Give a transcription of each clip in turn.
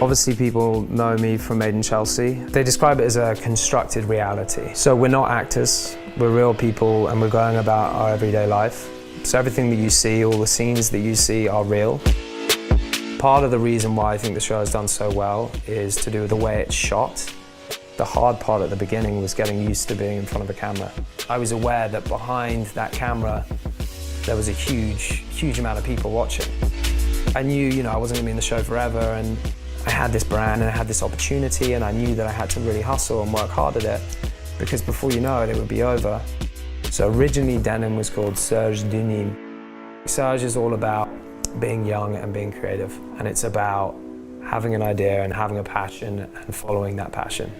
Obviously people know me from Made in Chelsea. They describe it as a constructed reality. So we're not actors, we're real people and we're going about our everyday life. So everything that you see, all the scenes that you see are real. Part of the reason why I think the show has done so well is to do with the way it's shot. The hard part at the beginning was getting used to being in front of a camera. I was aware that behind that camera there was a huge amount of people watching. I knew, I wasn't going to be in the show forever, and I had this brand and I had this opportunity, and I knew that I had to really hustle and work hard at it, because before you know it, it would be over. So originally Denim was called Serge Denimes. Serge is all about being young and being creative, and it's about having an idea and having a passion and following that passion.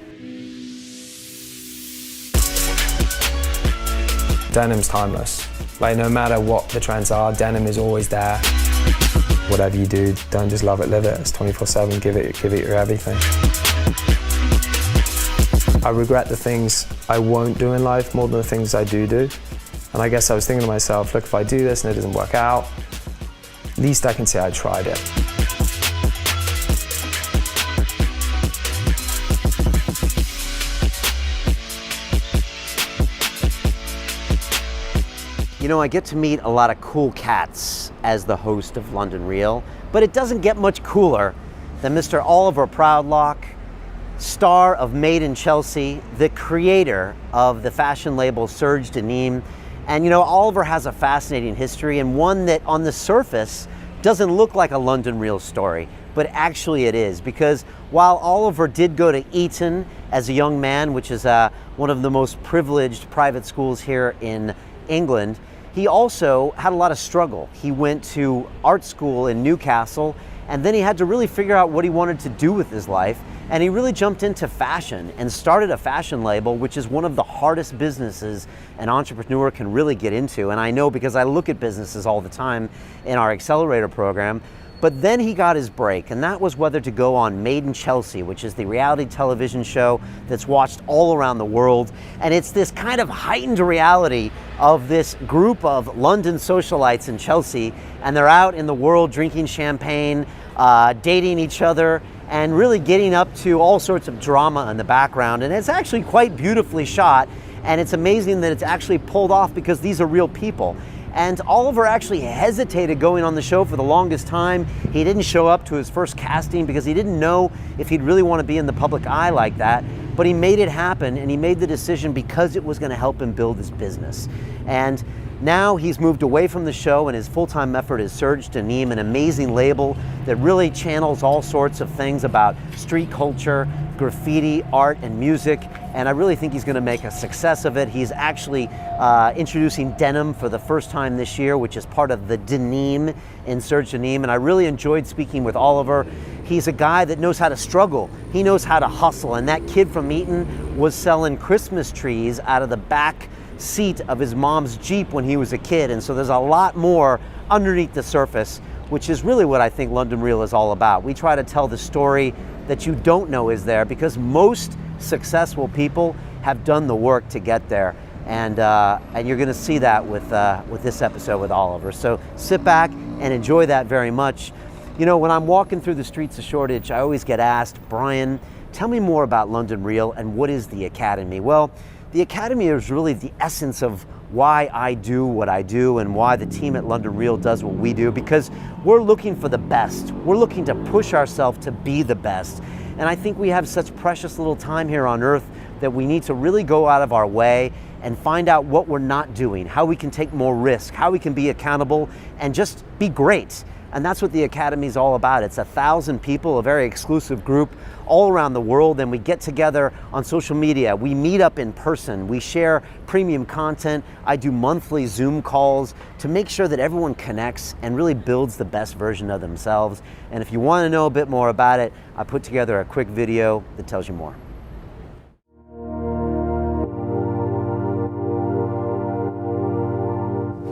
Denim's timeless. Like, no matter what the trends are, denim is always there. Whatever you do, don't just love it, live it. It's 24/7, give it your everything. I regret the things I won't do in life more than the things I do. And I guess I was thinking to myself, look, if I do this and it doesn't work out, at least I can say I tried it. I get to meet a lot of cool cats as the host of London Real, but it doesn't get much cooler than Mr. Oliver Proudlock, star of Made in Chelsea, the creator of the fashion label Serge Denimes. And Oliver has a fascinating history, and one that on the surface doesn't look like a London Real story, but actually it is, because while Oliver did go to Eton as a young man, which is one of the most privileged private schools here in England, he also had a lot of struggle. He went to art school in Newcastle, and then he had to really figure out what he wanted to do with his life, and he really jumped into fashion and started a fashion label, which is one of the hardest businesses an entrepreneur can really get into. And I know because I look at businesses all the time in our accelerator program. But then he got his break, and that was whether to go on Made in Chelsea, which is the reality television show that's watched all around the world. And it's this kind of heightened reality of this group of London socialites in Chelsea, and they're out in the world drinking champagne, dating each other, and really getting up to all sorts of drama in the background. And it's actually quite beautifully shot, and it's amazing that it's actually pulled off because these are real people. And Oliver actually hesitated going on the show for the longest time. He didn't show up to his first casting because he didn't know if he'd really want to be in the public eye like that. But he made it happen, and he made the decision because it was going to help him build his business. And now he's moved away from the show, and his full-time effort is Serge Denimes, an amazing label that really channels all sorts of things about street culture, graffiti, art, and music. And I really think he's going to make a success of it. He's actually introducing denim for the first time this year, which is part of the Denimes in Serge Denimes. And I really enjoyed speaking with Oliver. He's a guy that knows how to struggle. He knows how to hustle. And that kid from Eton was selling Christmas trees out of the back seat of his mom's Jeep when he was a kid. And so there's a lot more underneath the surface, which is really what I think London Real is all about. We try to tell the story that you don't know is there, because most successful people have done the work to get there. And you're going to see that with this episode with Oliver. So sit back and enjoy that very much. When I'm walking through the streets of Shoreditch, I always get asked, Brian, tell me more about London Real and what is the Academy? Well, the Academy is really the essence of why I do what I do and why the team at London Real does what we do, because we're looking for the best. We're looking to push ourselves to be the best. And I think we have such precious little time here on earth that we need to really go out of our way and find out what we're not doing, how we can take more risk, how we can be accountable, and just be great. And that's what the Academy is all about. It's 1,000 people, a very exclusive group all around the world, and we get together on social media. We meet up in person. We share premium content. I do monthly Zoom calls to make sure that everyone connects and really builds the best version of themselves. And if you want to know a bit more about it, I put together a quick video that tells you more.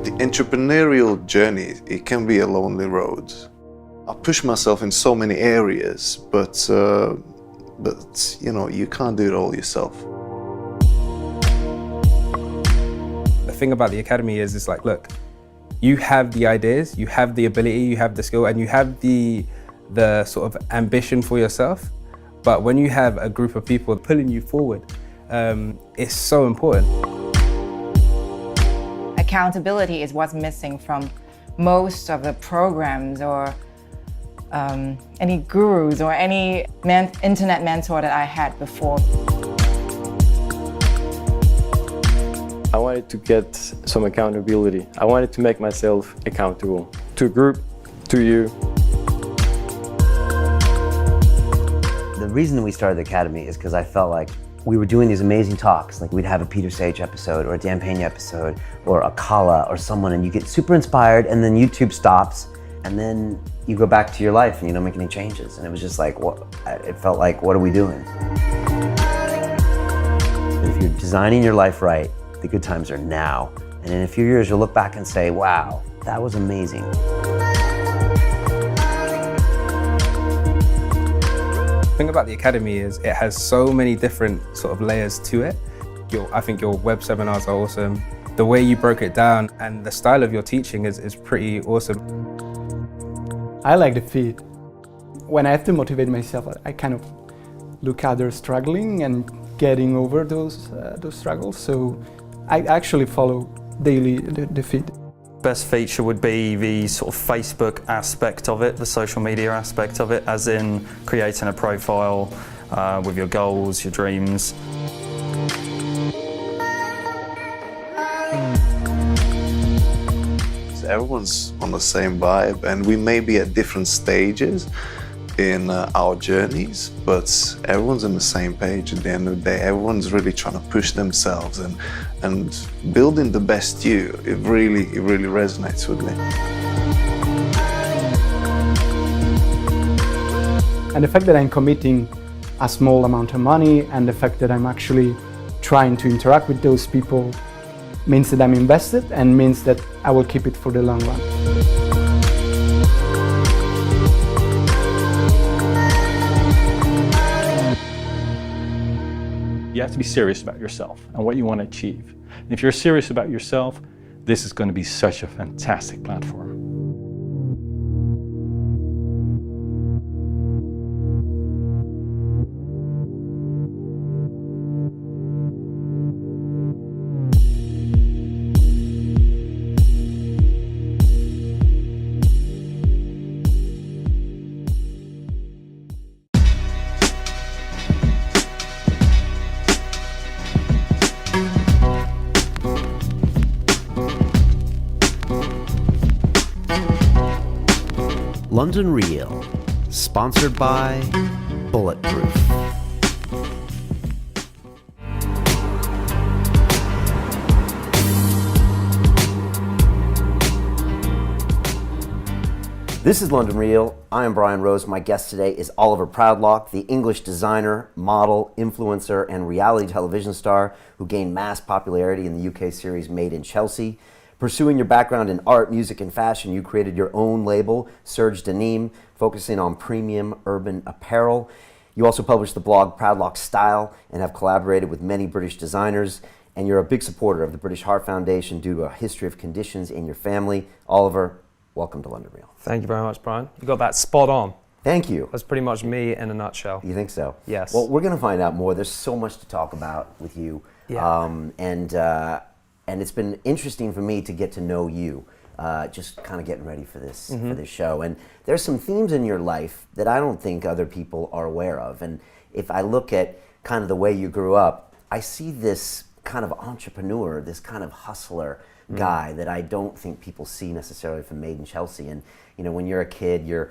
The entrepreneurial journey, it can be a lonely road. I push myself in so many areas, but you can't do it all yourself. The thing about the Academy is, it's like, look, you have the ideas, you have the ability, you have the skill, and you have the the sort of ambition for yourself, but when you have a group of people pulling you forward, it's so important. Accountability is what's missing from most of the programs or any gurus or any internet mentor that I had before. I wanted to get some accountability. I wanted to make myself accountable to a group, to you. The reason we started the Academy is because I felt like we were doing these amazing talks, like we'd have a Peter Sage episode or a Dan Pena episode or a Kala or someone, and you get super inspired, and then YouTube stops, and then you go back to your life and you don't make any changes. And it was just like, what? It felt like, what are we doing? If you're designing your life right, the good times are now. And in a few years, you'll look back and say, wow, that was amazing. The thing about the Academy is it has so many different sort of layers to it. I think your web seminars are awesome. The way you broke it down and the style of your teaching is pretty awesome. I like the feed. When I have to motivate myself, I kind of look at others struggling and getting over those struggles. So I actually follow daily the feed. Best feature would be the sort of Facebook aspect of it, the social media aspect of it, as in creating a profile with your goals, your dreams. Everyone's on the same vibe, and we may be at different stages in our journeys, but everyone's on the same page at the end of the day. Everyone's really trying to push themselves and building the best you. It really resonates with me. And the fact that I'm committing a small amount of money and the fact that I'm actually trying to interact with those people means that I'm invested and means that I will keep it for the long run. You have to be serious about yourself and what you want to achieve. And if you're serious about yourself, this is going to be such a fantastic platform. London Real, sponsored by Bulletproof. This is London Real. I am Brian Rose. My guest today is Oliver Proudlock, the English designer, model, influencer, and reality television star who gained mass popularity in the UK series Made in Chelsea. Pursuing your background in art, music, and fashion, you created your own label, Serge Denimes, focusing on premium urban apparel. You also published the blog Proudlock Style and have collaborated with many British designers. And you're a big supporter of the British Heart Foundation due to a history of conditions in your family. Oliver, welcome to London Real. Thank you very much, Brian. You got that spot on. Thank you. That's pretty much me in a nutshell. You think so? Yes. Well, we're going to find out more. There's so much to talk about with you. Yeah. And it's been interesting for me to get to know you, just kind of getting ready for this show. And there's some themes in your life that I don't think other people are aware of. And if I look at kind of the way you grew up, I see this kind of entrepreneur, this kind of hustler guy that I don't think people see necessarily from Made in Chelsea. And you know, when you're a kid, you're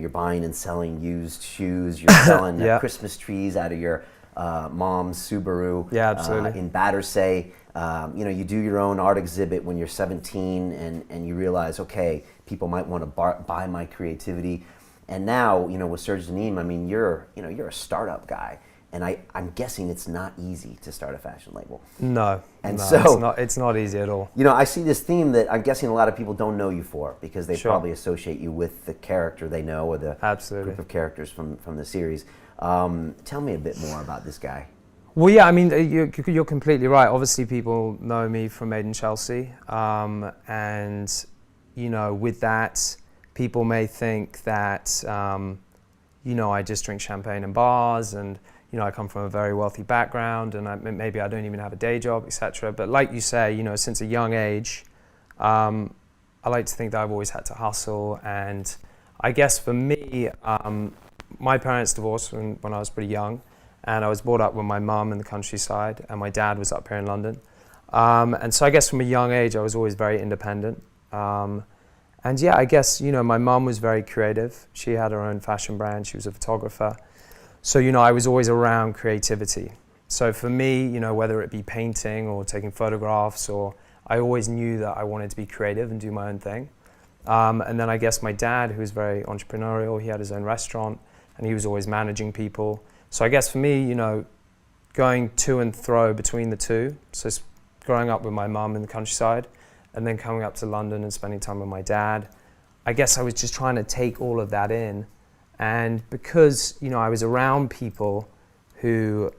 buying and selling used shoes, you're selling Yeah. Christmas trees out of your mom's Subaru. Yeah, absolutely. In Battersea. You do your own art exhibit when you're 17 and you realize, okay, people might want to buy my creativity. And now, with Serge Denimes, I mean, you're a startup guy. And I'm guessing it's not easy to start a fashion label. No, and no, so it's not easy at all. I see this theme that I'm guessing a lot of people don't know you for because they Sure. probably associate you with the character they know or the Absolutely. group of characters from the series. Tell me a bit more about this guy. Well, yeah, I mean, you're completely right. Obviously, people know me from Made in Chelsea, and with that people may think that, you know, I just drink champagne in bars, and you know, I come from a very wealthy background, and maybe I don't even have a day job, etc. But like you say, you know, since a young age, I like to think that I've always had to hustle. And I guess for me, my parents divorced when I was pretty young, and I was brought up with my mum in the countryside, and my dad was up here in London. And so I guess from a young age, I was always very independent. And yeah, I guess, you know, my mum was very creative. She had her own fashion brand. She was a photographer. So, you know, I was always around creativity. So for me, you know, whether it be painting or taking photographs, or I always knew that I wanted to be creative and do my own thing. And then I guess my dad, who was very entrepreneurial, he had his own restaurant and he was always managing people. So I guess for me, you know, going to and fro between the two, so growing up with my mum in the countryside and then coming up to London and spending time with my dad, I guess I was just trying to take all of that in. And because, you know, I was around people who,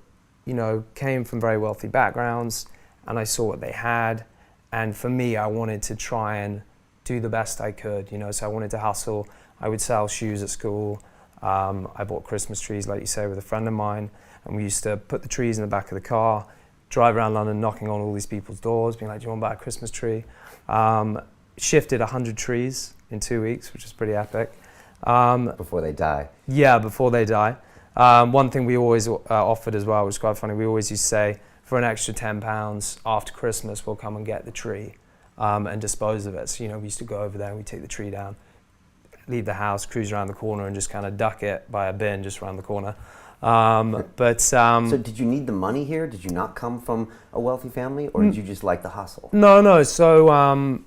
you know, came from very wealthy backgrounds, and I saw what they had, and for me, I wanted to try and do the best I could, you know, so I wanted to hustle. I would sell shoes at school. I bought Christmas trees, like you say, with a friend of mine, and we used to put the trees in the back of the car, drive around London knocking on all these people's doors, being like, do you want to buy a Christmas tree? Shifted 100 trees in 2 weeks, which was pretty epic. Before they die. Yeah, before they die. One thing we always offered as well, which is quite funny, we always used to say, for an extra £10 after Christmas, we'll come and get the tree and dispose of it. So, you know, we used to go over there and we'd take the tree down, leave the house, cruise around the corner and just kind of duck it by a bin just around the corner. So did you need the money here? Did you not come from a wealthy family, or did you just like the hustle? No. So,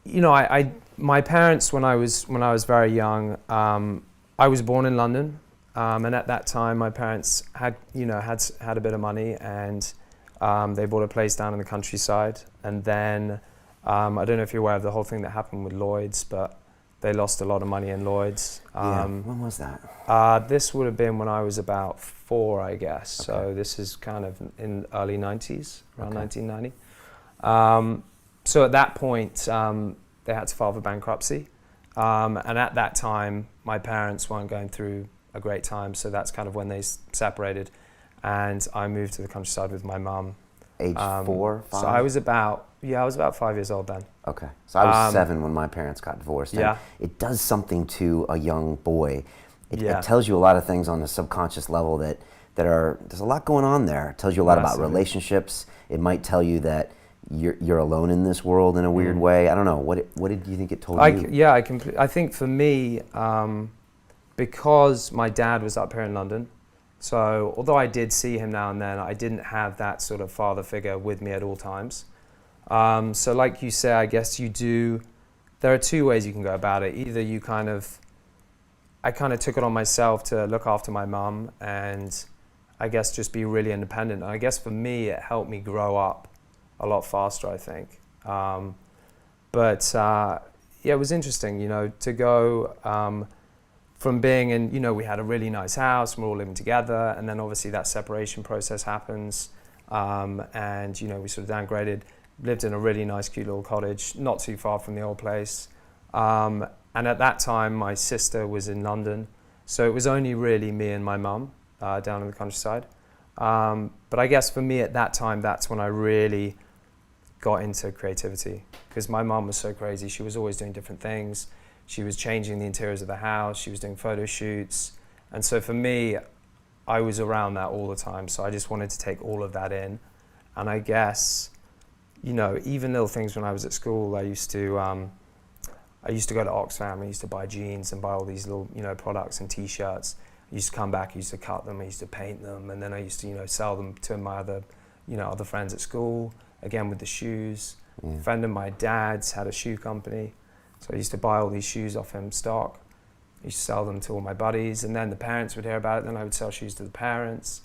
you know, my parents, when I was very young, I was born in London, and at that time, my parents had a bit of money, and they bought a place down in the countryside. And then I don't know if you're aware of the whole thing that happened with Lloyd's, but they lost a lot of money in Lloyd's. When was that? This would have been when I was about 4, I guess. Okay. So this is kind of in early 90s, around 1990. So at that point, they had to file for bankruptcy. And at that time, my parents weren't going through a great time. So that's kind of when they separated. And I moved to the countryside with my mum. Age 4, 5? So I was about 5 years old then. Okay. So I was 7 when my parents got divorced. And Yeah. it does something to a young boy. It tells you a lot of things on the subconscious level there's a lot going on there. It tells you a lot about relationships. It might tell you that you're alone in this world in a weird way. I don't know. What did you think it told you? Yeah, I think for me, because my dad was up here in London, so although I did see him now and then, I didn't have that sort of father figure with me at all times. So like you say, I guess you do, there are 2 ways you can go about it. Either I kind of took it on myself to look after my mum and I guess just be really independent. And I guess for me, it helped me grow up a lot faster, I think. Yeah, it was interesting, you know, to go from being in, you know, we had a really nice house and we're all living together, and then obviously that separation process happens, and, you know, we sort of downgraded, lived in a really nice, cute little cottage, not too far from the old place. And at that time, my sister was in London, so it was only really me and my mum down in the countryside. But I guess for me at that time, that's when I really got into creativity, because my mum was so crazy. She was always doing different things. She was changing the interiors of the house. She was doing photo shoots. And so for me, I was around that all the time. So I just wanted to take all of that in. And I guess, you know, even little things when I was at school, I used to go to Oxfam. I used to buy jeans and buy all these little, you know, products and T-shirts. I used to come back, I used to cut them, I used to paint them, and then I used to, you know, sell them to my other friends at school, again with the shoes. A friend of my dad's had a shoe company, so I used to buy all these shoes off him stock. I used to sell them to all my buddies, and then the parents would hear about it, then I would sell shoes to the parents.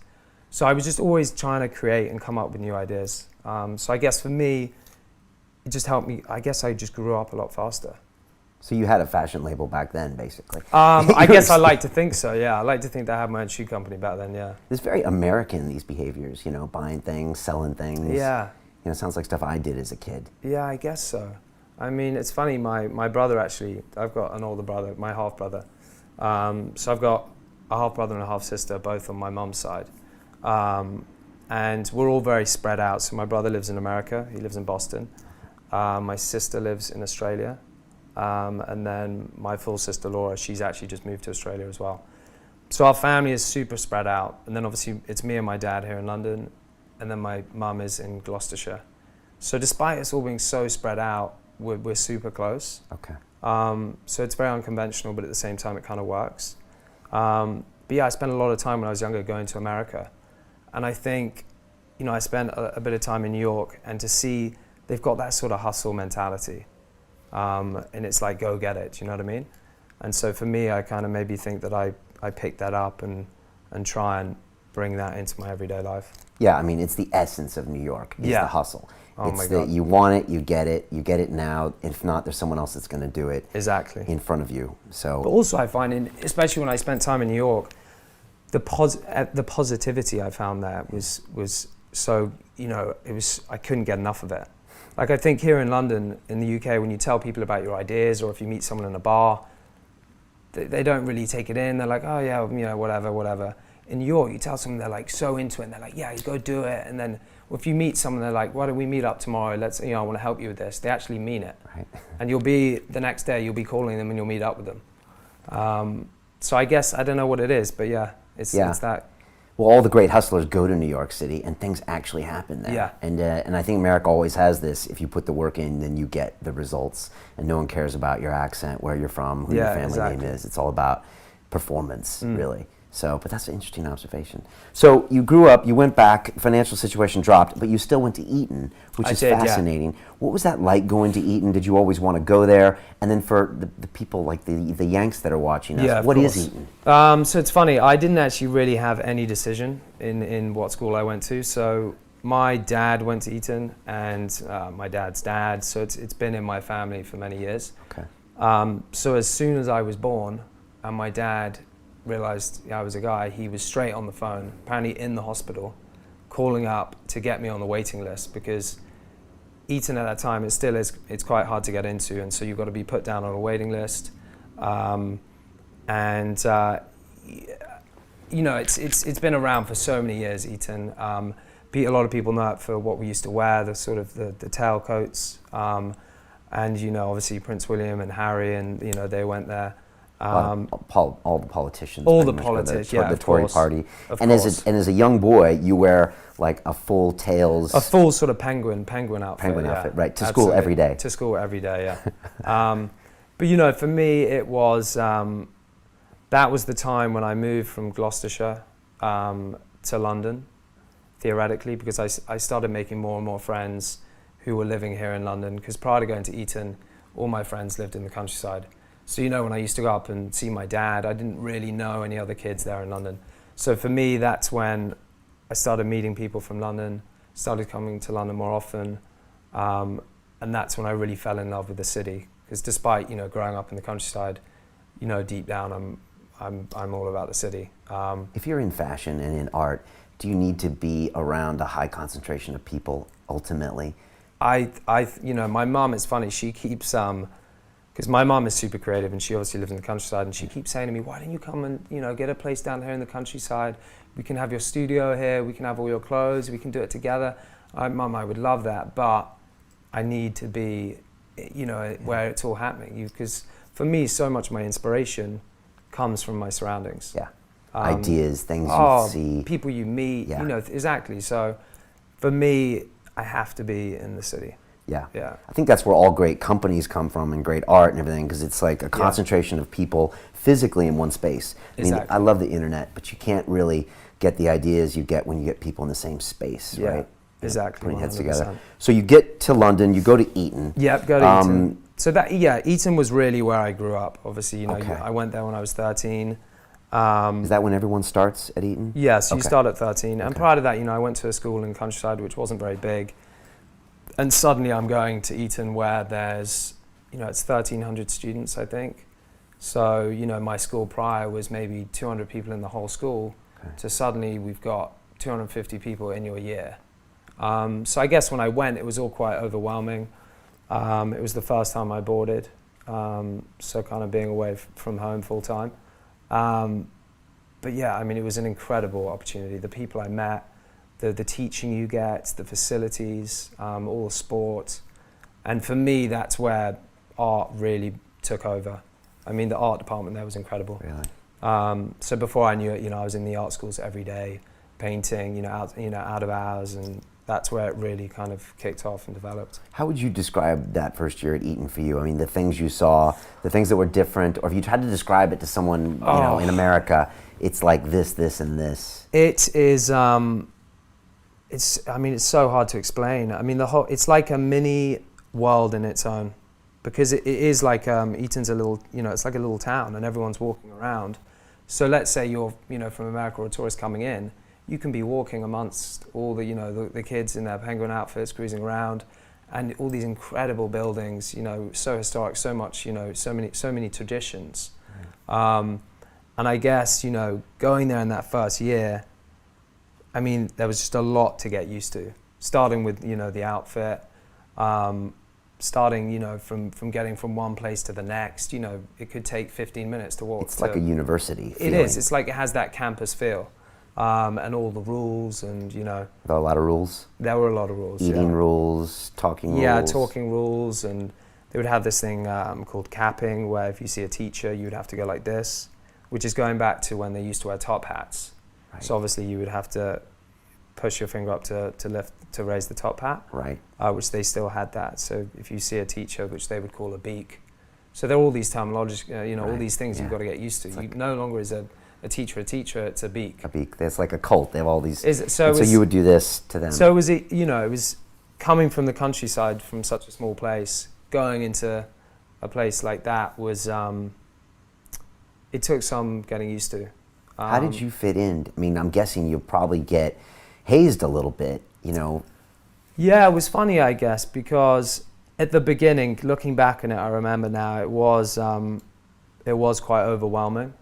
So I was just always trying to create and come up with new ideas. So I guess for me, it just helped me, I guess I just grew up a lot faster. So you had a fashion label back then, basically. I guess I like to think so, yeah. I like to think that I had my own shoe company back then, yeah. It's very American, these behaviors, you know, buying things, selling things. Yeah. You know, it sounds like stuff I did as a kid. Yeah, I guess so. I mean, it's funny, my brother actually, I've got an older brother, my half brother. So I've got a half brother and a half sister, both on my mum's side. And we're all very spread out. So my brother lives in America, he lives in Boston. My sister lives in Australia. And then my full sister Laura, she's actually just moved to Australia as well. So our family is super spread out. And then obviously it's me and my dad here in London, and then my mum is in Gloucestershire. So despite us all being so spread out, we're super close. Okay. So it's very unconventional, but at the same time it kind of works. But yeah, I spent a lot of time when I was younger going to America. And I think, you know, I spent a bit of time in New York, and to see they've got that sort of hustle mentality. And it's like, go get it, you know what I mean? And so for me, I kind of maybe think that I picked that up and try and bring that into my everyday life. Yeah, I mean, it's the essence of New York, is the hustle. Oh it's my that God. you want it, you get it now. If not, there's someone else that's going to do it Exactly. in front of you. So, But also I find, especially when I spent time in New York, the positivity I found there was so, you know, I couldn't get enough of it. Like I think here in London, in the UK, when you tell people about your ideas, or if you meet someone in a bar, they don't really take it in. They're like, oh yeah, you know, whatever. In New York, you tell someone, they're like so into it, and they're like, yeah, you go do it. And then if you meet someone, they're like, why don't we meet up tomorrow? I want to help you with this. They actually mean it. right. And the next day, you'll be calling them and you'll meet up with them. So I guess, I don't know what it is, but yeah, it's that. Well, all the great hustlers go to New York City, and things actually happen there. Yeah. And I think America always has this: if you put the work in, then you get the results. And no one cares about your accent, where you're from, who your family name is. It's all about performance, really. So, but that's an interesting observation. So you grew up, you went back, financial situation dropped, but you still went to Eton, which is fascinating. What was that like going to Eton? Did you always want to go there? And then for the people like the Yanks that are watching us, what is Eton? So it's funny, I didn't actually really have any decision in what school I went to. So my dad went to Eton, and my dad's dad, so it's been in my family for many years. Okay. So as soon as I was born, and my dad realized I was a guy, he was straight on the phone, apparently in the hospital, calling up to get me on the waiting list, because Eton at that time, it's quite hard to get into, and so you've got to be put down on a waiting list. You know, it's been around for so many years, Eton. A lot of people know it for what we used to wear, the sort of the tailcoats, and you know, obviously Prince William and Harry, and you know, they went there. All the politicians. All the politicians, the Tory course, party. And as a young boy, you wear like a full tails. A full sort of penguin outfit. Penguin outfit, right? To Absolutely. School every day. To school every day, yeah. But you know, for me, it was that was the time when I moved from Gloucestershire to London, theoretically, because I started making more and more friends who were living here in London. Because prior to going to Eton, all my friends lived in the countryside. So, you know, when I used to go up and see my dad, I didn't really know any other kids there in London. So for me, that's when I started meeting people from London, started coming to London more often. And that's when I really fell in love with the city. Because despite, you know, growing up in the countryside, you know, deep down, I'm all about the city. If you're in fashion and in art, do you need to be around a high concentration of people ultimately? You know, my mum, it's funny, she keeps, because my mum is super creative, and she obviously lives in the countryside, and she keeps saying to me, why don't you come and, you know, get a place down here in the countryside? We can have your studio here, we can have all your clothes, we can do it together. Mum, I would love that, but I need to be, you know, where it's all happening. Because for me, so much of my inspiration comes from my surroundings. Yeah. Ideas, things you see. People you meet, you know, exactly. So for me, I have to be in the city. Yeah. Yeah. I think that's where all great companies come from, and great art and everything, because it's like a concentration of people physically in one space. I mean, I love the internet, but you can't really get the ideas you get when you get people in the same space, right? Exactly. Putting heads together. So you get to London, you go to Eton. Yep, go to Eton. So Eton was really where I grew up. Obviously, you know, I went there when I was 13. Is that when everyone starts at Eton? Yeah, so you start at 13. And prior to that, you know, I went to a school in the countryside which wasn't very big. And suddenly I'm going to Eton where there's, you know, it's 1,300 students, I think. So, you know, my school prior was maybe 200 people in the whole school. So suddenly we've got 250 people in your year. So I guess when I went, it was all quite overwhelming. It was the first time I boarded, so kind of being away from home full time. But yeah, I mean, it was an incredible opportunity. The people I met, the teaching you get, the facilities, all the sport. And for me, that's where art really took over. I mean, the art department there was incredible. Really? So before I knew it, I was in the art schools every day, painting, out of hours, and that's where it really kind of kicked off and developed. How would you describe that first year at Eton for you? I mean, the things you saw, the things that were different, or if you tried to describe it to someone, in America, it's like this, and this. It is. It's so hard to explain. I mean, it's like a mini world in its own, because it is like Eton's a little, it's like a little town, and everyone's walking around. So let's say you're, from America or a tourist coming in, you can be walking amongst all the, the kids in their penguin outfits cruising around, and all these incredible buildings, so historic, so much, so many traditions. And I guess, going there in that first year, I mean, there was just a lot to get used to, starting with, the outfit, starting, from getting from one place to the next, it could take 15 minutes to walk. It's like a university feeling. It is. It's like it has that campus feel. And all the rules, and There were a lot of rules. There were a lot of rules. Eating rules, talking rules. Yeah, talking rules, and they would have this thing called capping, where if you see a teacher, you would have to go like this, which is going back to when they used to wear top hats. Right. So obviously you would have to push your finger up to raise the top hat. Right. Which they still had that. So if you see a teacher, which they would call a beak. So there are all these terminologies, all these things you've got to get used to. Like, no longer is a teacher, it's a beak. A beak. That's like a cult. They have all these. So you would do this to them. So it was coming from the countryside, from such a small place, going into a place like that was, it took some getting used to. How did you fit in? I mean, I'm guessing you'll probably get hazed a little bit, Yeah, it was funny, I guess, because at the beginning, looking back on it, I remember now, it was quite overwhelming.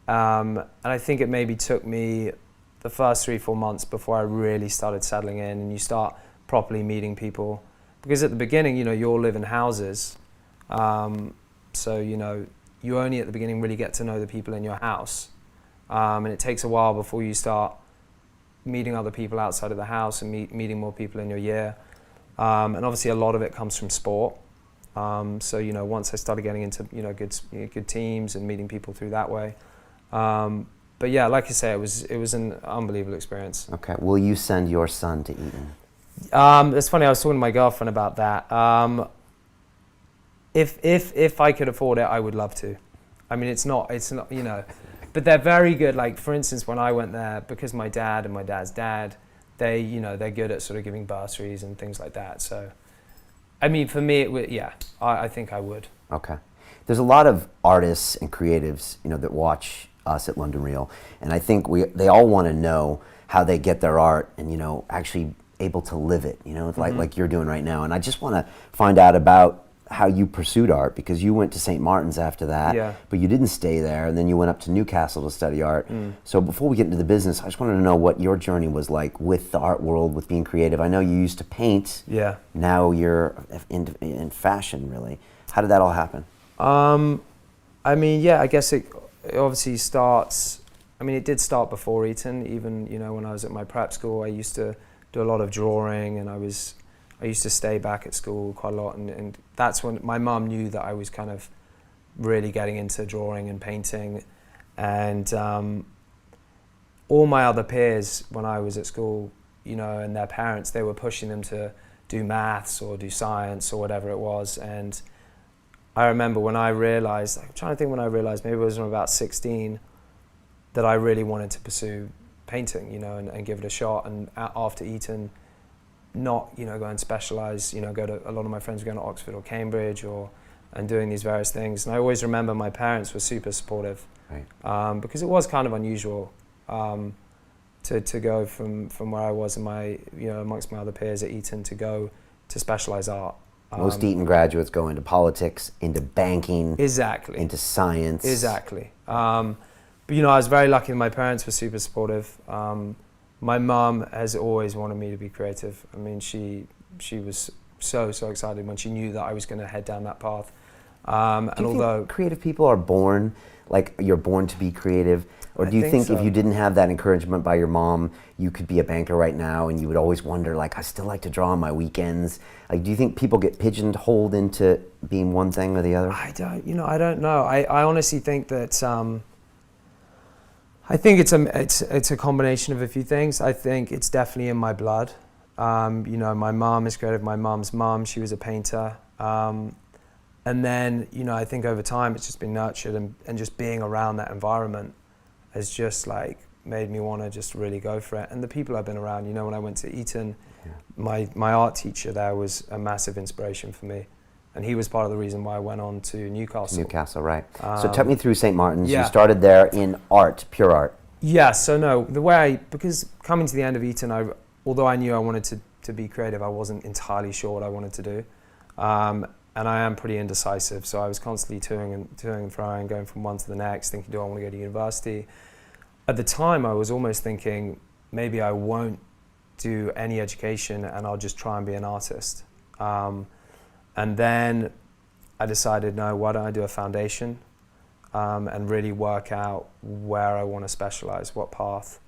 And I think it maybe took me the first 3-4 months before I really started settling in, and you start properly meeting people. Because at the beginning, you all live in houses. So, you only at the beginning really get to know the people in your house. And it takes a while before you start meeting other people outside of the house and meeting more people in your year. And obviously a lot of it comes from sport. So, once I started getting into, good teams and meeting people through that way. But yeah, like I say, it was an unbelievable experience. Okay. Will you send your son to Eton? It's funny, I was talking to my girlfriend about that. If I could afford it, I would love to. I mean, it's not, but they're very good. Like, for instance, when I went there, because my dad and my dad's dad, they're good at sort of giving bursaries and things like that. So, I mean, for me, I think I would. Okay. There's a lot of artists and creatives, that watch us at London Real, and I think they all want to know how they get their art and, actually able to live it, like you're doing right now. And I just want to find out about how you pursued art, because you went to St. Martin's after that, but you didn't stay there, and then you went up to Newcastle to study art. So before we get into the business, I just wanted to know what your journey was like with the art world, with being creative. I know you used to paint. Yeah. Now you're in fashion, really. How did that all happen? I mean, I guess it obviously starts, it did start before Eton. Even, when I was at my prep school, I used to do a lot of drawing, and I used to stay back at school quite a lot, and that's when my mum knew that I was kind of really getting into drawing and painting. And all my other peers, when I was at school, and their parents, they were pushing them to do maths or do science or whatever it was. And I remember when I realized, I'm trying to think when I realized, maybe it was when about 16, that I really wanted to pursue painting, and give it a shot. And after Eton, not, go and specialize, go to, a lot of my friends were going to Oxford or Cambridge and doing these various things. And I always remember my parents were super supportive, right. Because it was kind of unusual to go from where I was in my, amongst my other peers at Eton, to go to specialize art. Most Eton graduates go into politics, into banking, exactly, into science. Exactly. But I was very lucky that my parents were super supportive. My mum has always wanted me to be creative. I mean, she was so excited when she knew that I was going to head down that path. Do you think creative people are born, like you're born to be creative? Or do you think so. if you didn't have that encouragement by your mom, you could be a banker right now and you would always wonder, like, I still like to draw on my weekends? Like, do you think people get pigeonholed into being one thing or the other? I don't know. I honestly think that, I think it's a combination of a few things. I think it's definitely in my blood. My mom is creative. My mom's mom, she was a painter. And then, I think over time it's just been nurtured, and just being around that environment has just like made me want to just really go for it. And the people I've been around, when I went to Eton, my art teacher there was a massive inspiration for me. And he was part of the reason why I went on to Newcastle. Newcastle, right. So take me through St. Martin's. Yeah. You started there in art, pure art. Yeah, so no, because coming to the end of Eton, although I knew I wanted to be creative, I wasn't entirely sure what I wanted to do. And I am pretty indecisive, so I was constantly toing and froing, going from one to the next, thinking, do I want to go to university? At the time, I was almost thinking, maybe I won't do any education and I'll just try and be an artist. And then I decided, no, why don't I do a foundation and really work out where I want to specialize, what path.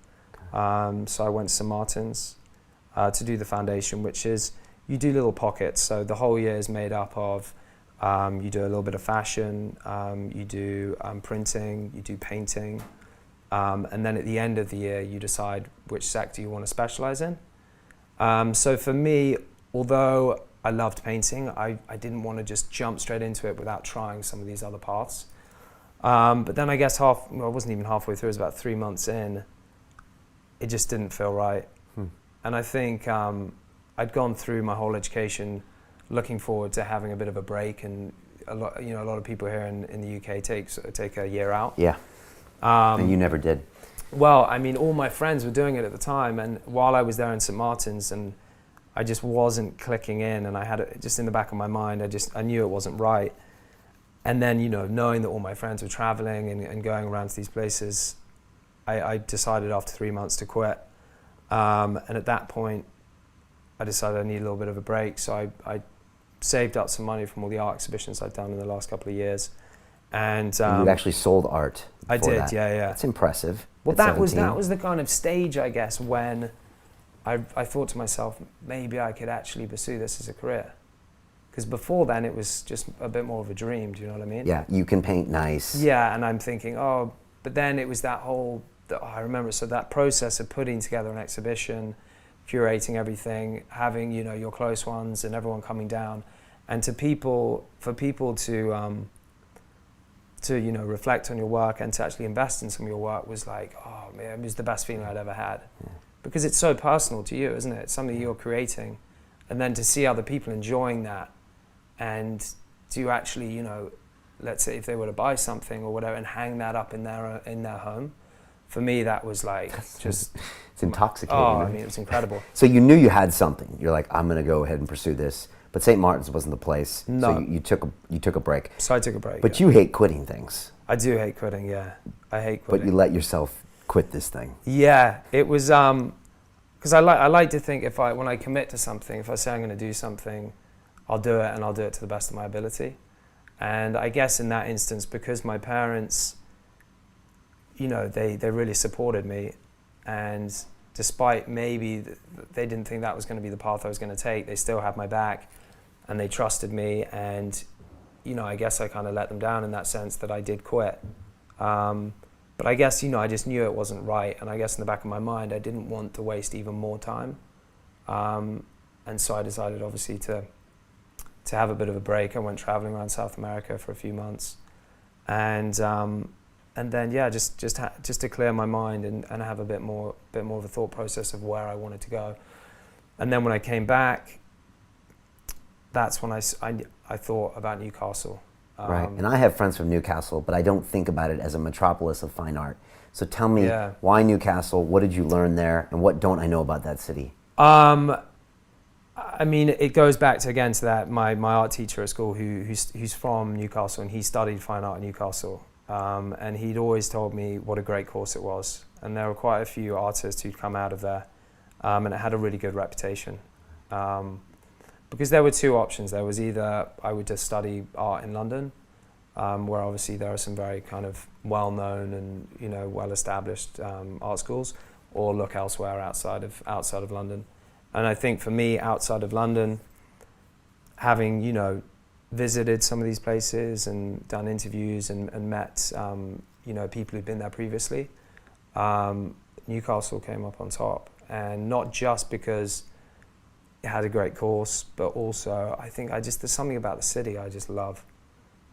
So I went to St. Martin's to do the foundation, which is, you do little pockets. So the whole year is made up of, you do a little bit of fashion, you do printing, you do painting, and then at the end of the year, you decide which sector you want to specialize in. So for me, although I loved painting, I didn't want to just jump straight into it without trying some of these other paths. But then I guess I wasn't even halfway through, it was about 3 months in, it just didn't feel right. And I think I'd gone through my whole education looking forward to having a bit of a break, and a lot of people here in the UK take a year out. Yeah, and you never did. Well, I mean, all my friends were doing it at the time, and while I was there in St. Martin's, and I just wasn't clicking in, and I had it just in the back of my mind, I knew it wasn't right. And then, knowing that all my friends were traveling and going around to these places, I decided after 3 months to quit. And at that point, I decided I needed a little bit of a break, so I saved up some money from all the art exhibitions I'd done in the last couple of years. And you actually sold art. I did, that. yeah. That's impressive. Well, at that 17. was the kind of stage, I guess, when I thought to myself, maybe I could actually pursue this as a career. Because before then, it was just a bit more of a dream. Do you know what I mean? Yeah, you can paint nice. Yeah, and I'm thinking, but then it was that whole. I remember, so that process of putting together an exhibition, curating everything, having your close ones and everyone coming down, and for people to reflect on your work and to actually invest in some of your work was like, oh man, it was the best feeling I'd ever had. Yeah. Because it's so personal to you, isn't it? It's something you're creating, and then to see other people enjoying that, and to actually let's say if they were to buy something or whatever and hang that up in their home. For me, that was like just... It's intoxicating. Oh, right? I mean, it was incredible. So you knew you had something. You're like, I'm going to go ahead and pursue this. But St. Martin's wasn't the place. No. So you took a break. So I took a break. But you hate quitting things. I do hate quitting, yeah. I hate quitting. But you let yourself quit this thing. Yeah, it was... Because I like to think when I commit to something, if I say I'm going to do something, I'll do it, and I'll do it to the best of my ability. And I guess in that instance, because my parents... they really supported me, and despite maybe they didn't think that was going to be the path I was going to take, they still had my back, and they trusted me, and I guess I kind of let them down in that sense that I did quit. But I guess I just knew it wasn't right, and I guess in the back of my mind I didn't want to waste even more time, and so I decided obviously to have a bit of a break. I went traveling around South America for a few months, and then just to clear my mind and have a bit more of a thought process of where I wanted to go. And then when I came back, that's when I thought about Newcastle. Right, and I have friends from Newcastle, but I don't think about it as a metropolis of fine art. So tell me, why Newcastle? What did you learn there, and what don't I know about that city? I mean, it goes back to that my art teacher at school who's from Newcastle, and he studied fine art in Newcastle. And he'd always told me what a great course it was. And there were quite a few artists who'd come out of there, and it had a really good reputation. because there were two options. There was either I would just study art in London, where obviously there are some very kind of well-known and, you know, well-established art schools, or look elsewhere outside of London. And I think for me, outside of London, having, you know, visited some of these places and done interviews and met, you know, people who'd been there previously, Newcastle came up on top. And not just because it had a great course, but also I think there's something about the city I just love.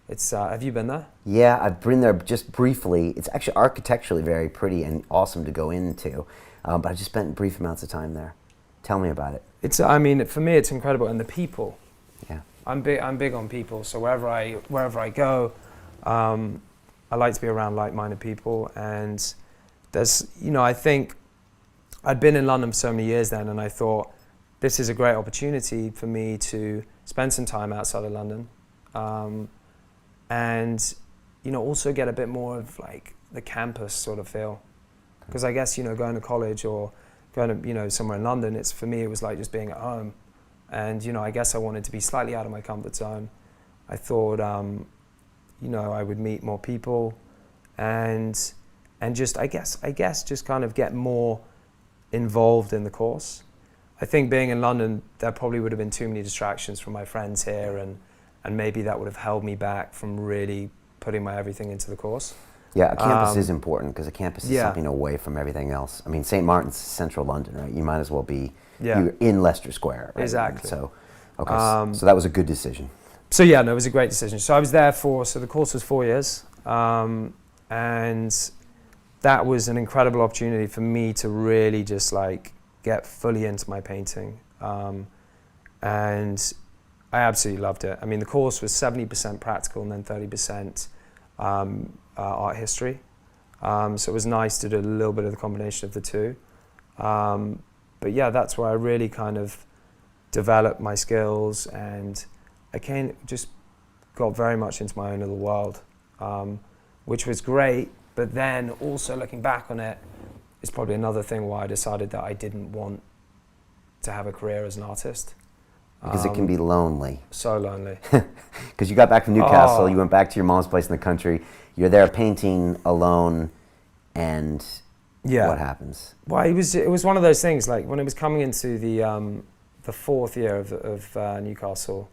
It's, have you been there? Yeah, I've been there just briefly. It's actually architecturally very pretty and awesome to go into, but I just spent brief amounts of time there. Tell me about it. It's, I mean, for me, it's incredible, and the people. Yeah, I'm big on people. So wherever I go, I like to be around like-minded people. And there's, you know, I think I'd been in London for so many years then, and I thought this is a great opportunity for me to spend some time outside of London. And, you know, also get a bit more of like the campus sort of feel. Because I guess, you know, going to college or going to, you know, somewhere in London, for me, it was like just being at home. And, you know, I guess I wanted to be slightly out of my comfort zone. I thought, you know, I would meet more people and just, I guess just kind of get more involved in the course. I think being in London, there probably would have been too many distractions from my friends here, and maybe that would have held me back from really putting my everything into the course. Yeah, a campus is important, because a campus is something away from everything else. I mean, St. Martin's central London, right? You might as well be you're in Leicester Square, right? Exactly. So, okay, so that was a good decision. So yeah, no, it was a great decision. So I was there so the course was 4 years, and that was an incredible opportunity for me to really just like get fully into my painting. And I absolutely loved it. I mean, the course was 70% practical and then 30% art history. So it was nice to do a little bit of the combination of the two. But yeah, that's where I really kind of developed my skills, and I just got very much into my own little world, which was great. But then also looking back on it, is probably another thing why I decided that I didn't want to have a career as an artist. Because it can be lonely. So lonely. Because you got back from Newcastle, you went back to your mom's place in the country, you're there painting alone, and what happens? Well, it was one of those things, like when it was coming into the fourth year of Newcastle,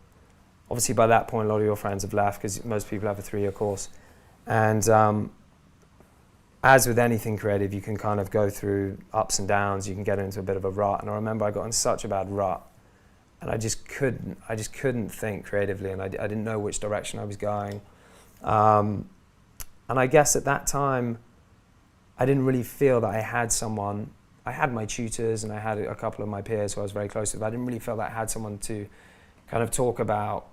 obviously by that point a lot of your friends have left, because most people have a 3-year course. And as with anything creative, you can kind of go through ups and downs, you can get into a bit of a rut. And I remember I got in such a bad rut, and I just couldn't think creatively, and I didn't know which direction I was going. And I guess at that time, I didn't really feel that I had someone. I had my tutors and I had a couple of my peers who I was very close with. I didn't really feel that I had someone to kind of talk about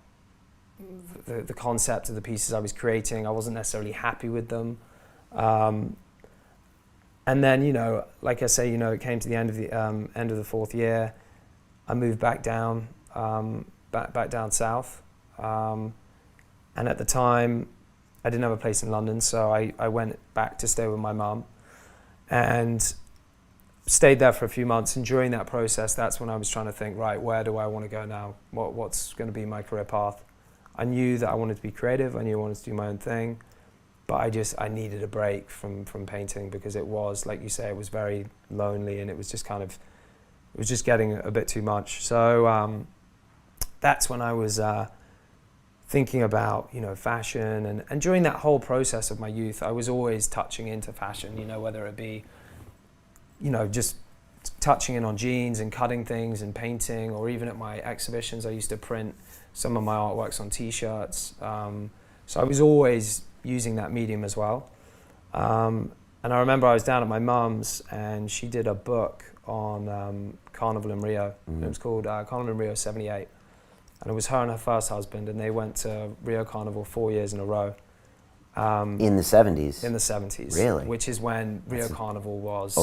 the concept of the pieces I was creating. I wasn't necessarily happy with them. And then, you know, like I say, you know, it came to the end of the 4th year. I moved back down, back down south. And at the time, I didn't have a place in London, so I went back to stay with my mum and stayed there for a few months. And during that process, that's when I was trying to think, right, where do I want to go now? What's going to be my career path? I knew that I wanted to be creative. I knew I wanted to do my own thing. But I needed a break from painting, because it was, like you say, it was very lonely, and it was just kind of, it was just getting a bit too much. So that's when I was thinking about, you know, fashion, and during that whole process of my youth, I was always touching into fashion, you know, whether it be, you know, just touching in on jeans and cutting things and painting, or even at my exhibitions, I used to print some of my artworks on T-shirts. So I was always using that medium as well. And I remember I was down at my mum's, and she did a book on Carnival in Rio. Mm-hmm. It was called Carnival in Rio 78. And it was her and her first husband, and they went to Rio Carnival 4 years in a row. In the 70s? In the 70s. Really? Which is when Rio Carnival was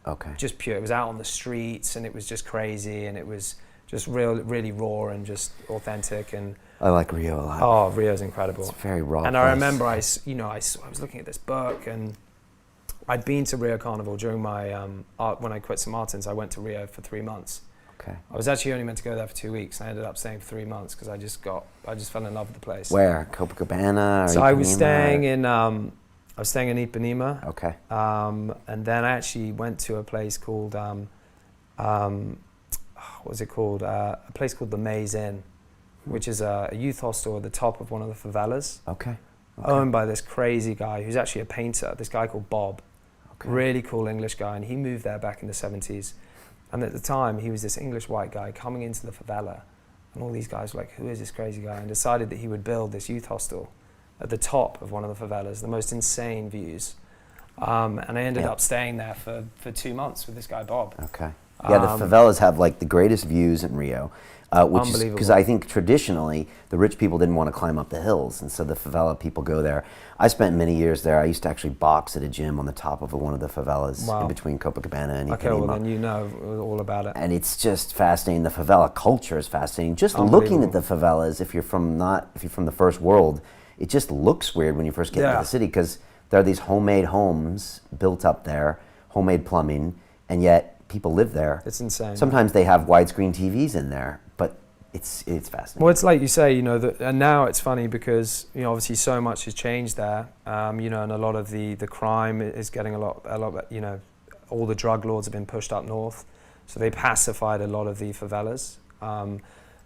okay. Just pure. It was out on the streets, and it was just crazy, and it was just really raw and just authentic. And I like Rio a lot. Oh, Rio's incredible. It's very raw. And I remember I was looking at this book, and I'd been to Rio Carnival during my when I quit St. Martin's. I went to Rio for 3 months. Okay. I was actually only meant to go there for 2 weeks, and I ended up staying for 3 months because I just fell in love with the place. Where? Copacabana? Or So I was Ipanema? staying in Ipanema. Okay. And then I actually went to a place called, what was it called? A place called the Maze Inn, which is a youth hostel at the top of one of the favelas. Okay. Owned by this crazy guy who's actually a painter, this guy called Bob. Okay. Really cool English guy, and he moved there back in the 70s. And at the time, he was this English white guy coming into the favela, and all these guys were like, who is this crazy guy? And decided that he would build this youth hostel at the top of one of the favelas, the most insane views. And I ended up staying there for 2 months with this guy, Bob. Okay. Yeah, the favelas have like the greatest views in Rio, which is because I think traditionally the rich people didn't want to climb up the hills, and so the favela people go there. I spent many years there. I used to actually box at a gym on the top of one of the favelas in between Copacabana and Ipanema. Okay, well then you know all about it. And it's just fascinating. The favela culture is fascinating. Just looking at the favelas, if you're from the first world, it just looks weird when you first get into the city because there are these homemade homes built up there, homemade plumbing, and yet people live there. It's insane. Sometimes they have widescreen TVs in there, but it's fascinating. Well, it's like you say, and now it's funny because obviously so much has changed there, and a lot of the crime is getting a lot, all the drug lords have been pushed up north, so they pacified a lot of the favelas.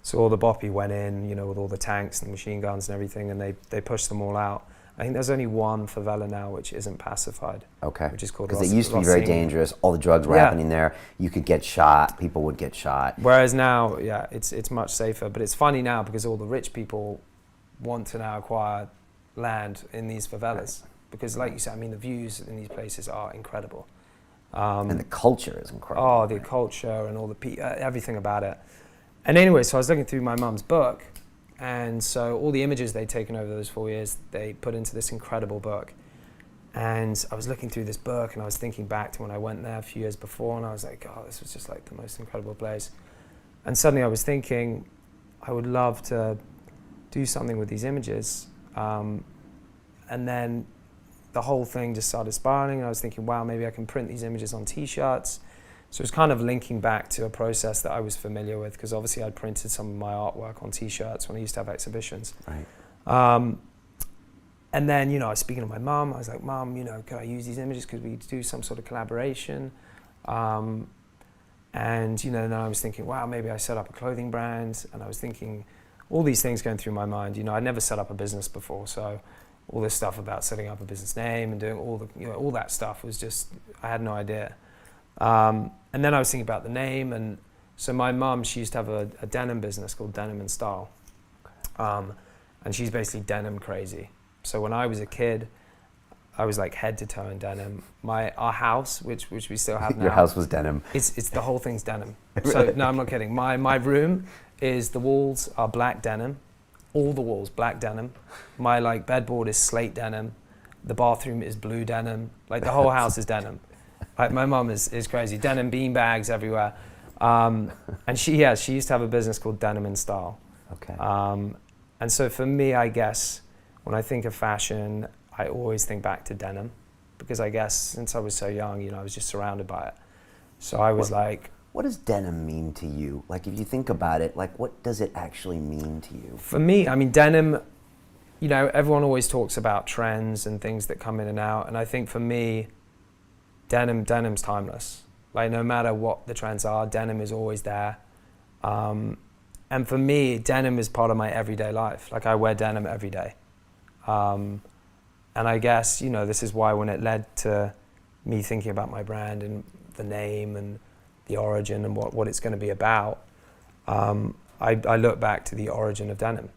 So all the boppy went in, with all the tanks and machine guns and everything, and they pushed them all out. I think there's only one favela now which isn't pacified. Okay. Which is called because it used to be very dangerous. All the drugs were happening there. You could get shot. People would get shot. Whereas now, it's much safer. But it's funny now because all the rich people want to now acquire land in these favelas because, like you said, the views in these places are incredible. And the culture is incredible. Oh, the culture and all the everything about it. And anyway, so I was looking through my mum's book. And so all the images they'd taken over those 4 years, they put into this incredible book. And I was looking through this book and I was thinking back to when I went there a few years before, and I was like, oh, this was just like the most incredible place. And suddenly I was thinking, I would love to do something with these images. And then the whole thing just started spiraling. I was thinking, wow, maybe I can print these images on t-shirts. So it was kind of linking back to a process that I was familiar with because obviously I'd printed some of my artwork on t-shirts when I used to have exhibitions. Right. And then, I was speaking to my mum. I was like, Mum, could I use these images? Could we do some sort of collaboration? And, then I was thinking, wow, maybe I set up a clothing brand. And I was thinking all these things going through my mind. I'd never set up a business before. So all this stuff about setting up a business name and doing all that stuff was just, I had no idea. And then I was thinking about the name, and so my mum, she used to have a denim business called Denim and Style, and she's basically denim crazy. So when I was a kid, I was like head to toe in denim. Our house, which we still have now. Your house was denim. It's the whole thing's denim. So no, I'm not kidding. My room is the walls are black denim, all the walls black denim. My bedboard is slate denim. The bathroom is blue denim. The whole house is denim. My mum is crazy. Denim bean bags everywhere. And she used to have a business called Denim and Style. Okay. And so for me, I guess, when I think of fashion, I always think back to denim because I guess since I was so young, I was just surrounded by it. So I was what does denim mean to you? If you think about it, what does it actually mean to you? For me, denim, everyone always talks about trends and things that come in and out. And I think for me, denim's timeless. No matter what the trends are, denim is always there. And for me, denim is part of my everyday life. I wear denim every day. And I guess, this is why when it led to me thinking about my brand and the name and the origin and what it's going to be about, I look back to the origin of denim.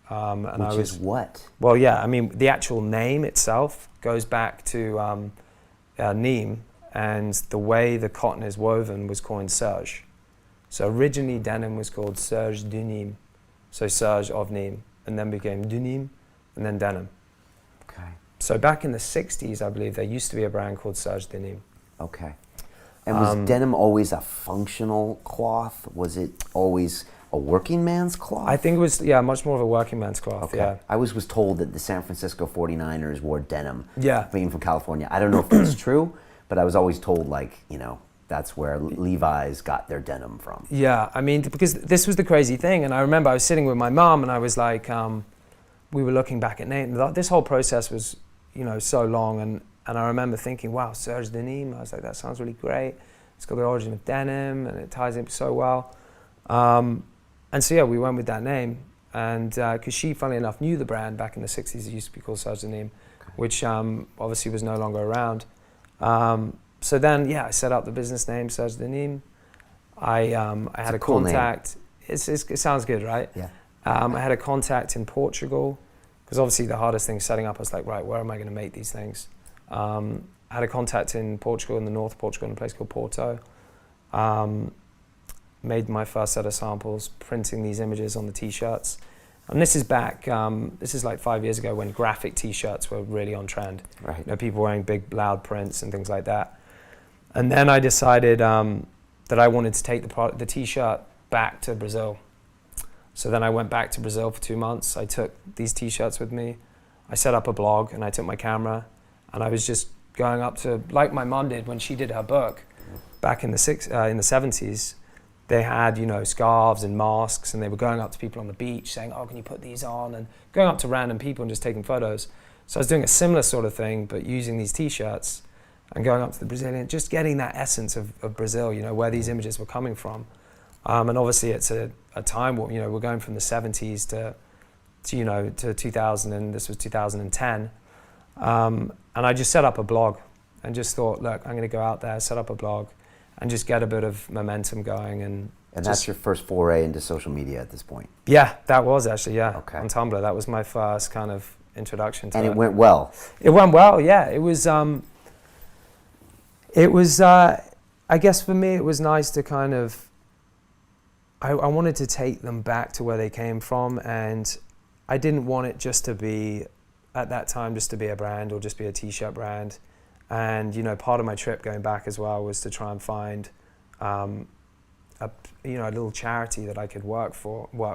Which is what? Well, yeah, the actual name itself goes back to Nîmes, and the way the cotton is woven was coined Serge. So originally denim was called Serge Denimes, so Serge of Nîmes, and then became Denimes, and then denim. Okay. So back in the 60s, I believe, there used to be a brand called Serge Denimes. Okay. And was denim always a functional cloth? Was it always a working man's cloth? I think it was, much more of a working man's cloth, okay. I was told that the San Francisco 49ers wore denim. Yeah. Being from California. I don't know if that's true, but I was always told, that's where Levi's got their denim from. Yeah, I mean, because this was the crazy thing, and I remember I was sitting with my mom, and I was like, we were looking back at name. This whole process was, you know, so long, and I remember thinking, wow, Serge Denimes. I was like, that sounds really great. It's got the origin of denim, and it ties in so well. And so yeah, we went with that name, and because she, funnily enough, knew the brand back in the 60s. It used to be called Serge Denimes, which obviously was no longer around. So then, yeah, I set up the business name Serge Denimes. I had a cool contact. It sounds good, right? Yeah. I had a contact in Portugal, because obviously the hardest thing setting up was like, right, where am I going to make these things? I had a contact in Portugal, in the north of Portugal, in a place called Porto. Made my first set of samples, printing these images on the t-shirts. And this is back, this is like 5 years ago when graphic t-shirts were really on trend. Right. You know, people wearing big, loud prints and things like that. And then I decided that I wanted to take the t-shirt back to Brazil. So then I went back to Brazil for 2 months. I took these t-shirts with me. I set up a blog, and I took my camera, and I was just going up to, like my mum did when she did her book back in the 70s. They had, you know, scarves and masks, and they were going up to people on the beach saying, oh, can you put these on? And going up to random people and just taking photos. So I was doing a similar sort of thing, but using these t-shirts and going up to the Brazilian, just getting that essence of Brazil, you know, where these images were coming from. And obviously it's a time, you know, we're going from the 70s to 2000, and this was 2010. And I just set up a blog and just thought, look, I'm going to go out there, set up a blog, and just get a bit of momentum going. And that's your first foray into social media at this point? Yeah, that was actually, yeah. Okay. On Tumblr. That was my first kind of introduction to it. And it went well? It went well, yeah. It was, I guess for me, it was nice to kind of, I wanted to take them back to where they came from, and I didn't want it just to be, at that time, just to be a brand or just be a t-shirt brand. And, you know, part of my trip going back as well was to try and find a little charity that I could work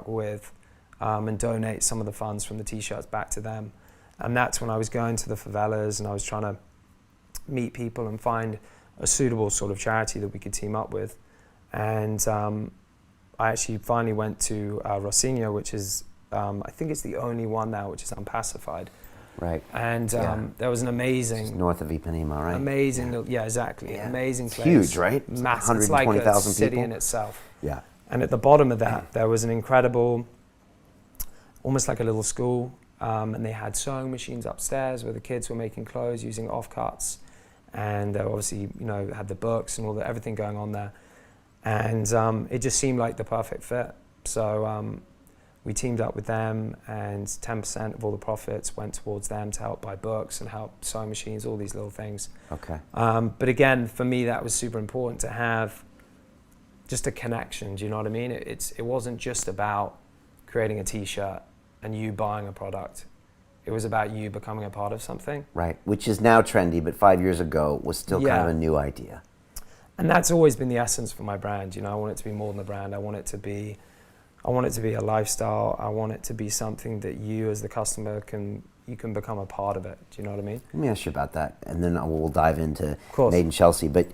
with and donate some of the funds from the t-shirts back to them. And that's when I was going to the favelas, and I was trying to meet people and find a suitable sort of charity that we could team up with. And I actually finally went to Rocinha, which is, I think it's the only one now which is unpacified. Right. And there was an amazing... Just north of Ipanema, right? Amazing, yeah, exactly. Yeah. Amazing it's place. Huge, right? Massive. It's like a city people? in itself. Yeah. And at the bottom of that, there was an incredible, almost like a little school, and they had sewing machines upstairs where the kids were making clothes using offcuts, and they obviously, you know, had the books and everything going on there. And it just seemed like the perfect fit. So we teamed up with them, and 10% of all the profits went towards them to help buy books and help sewing machines, all these little things. Okay. But again, for me, that was super important to have just a connection. Do you know what I mean? It wasn't just about creating a t-shirt and you buying a product. It was about you becoming a part of something. Right, which is now trendy, but 5 years ago was still kind of a new idea. And that's always been the essence for my brand. You know, I want it to be more than a brand. I want it to be a lifestyle. I want it to be something that you as the customer can become a part of it. Do you know what I mean? Let me ask you about that, and then we'll dive into Made in Chelsea. But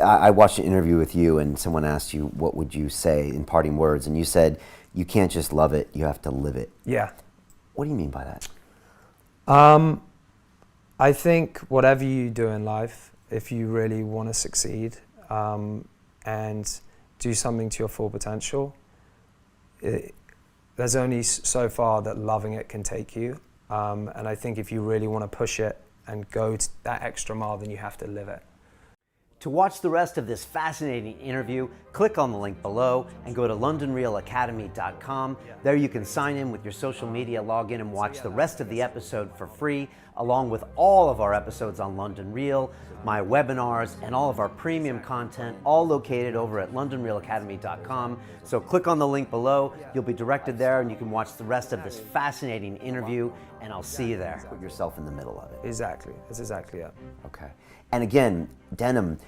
I watched an interview with you, and someone asked you, what would you say in parting words? And you said, you can't just love it, you have to live it. Yeah. What do you mean by that? I think whatever you do in life, if you really want to succeed and do something to your full potential, there's only so far that loving it can take you. And I think if you really want to push it and go that extra mile, then you have to live it. To watch the rest of this fascinating interview, click on the link below and go to londonreelacademy.com. There you can sign in with your social media, log in and watch the rest of the episode for free, along with all of our episodes on London Real, my webinars, and all of our premium content, all located over at londonreelacademy.com. So click on the link below, you'll be directed there, and you can watch the rest of this fascinating interview, and I'll see you there. Put yourself in the middle of it. Exactly, that's exactly it. Okay. And again, denim,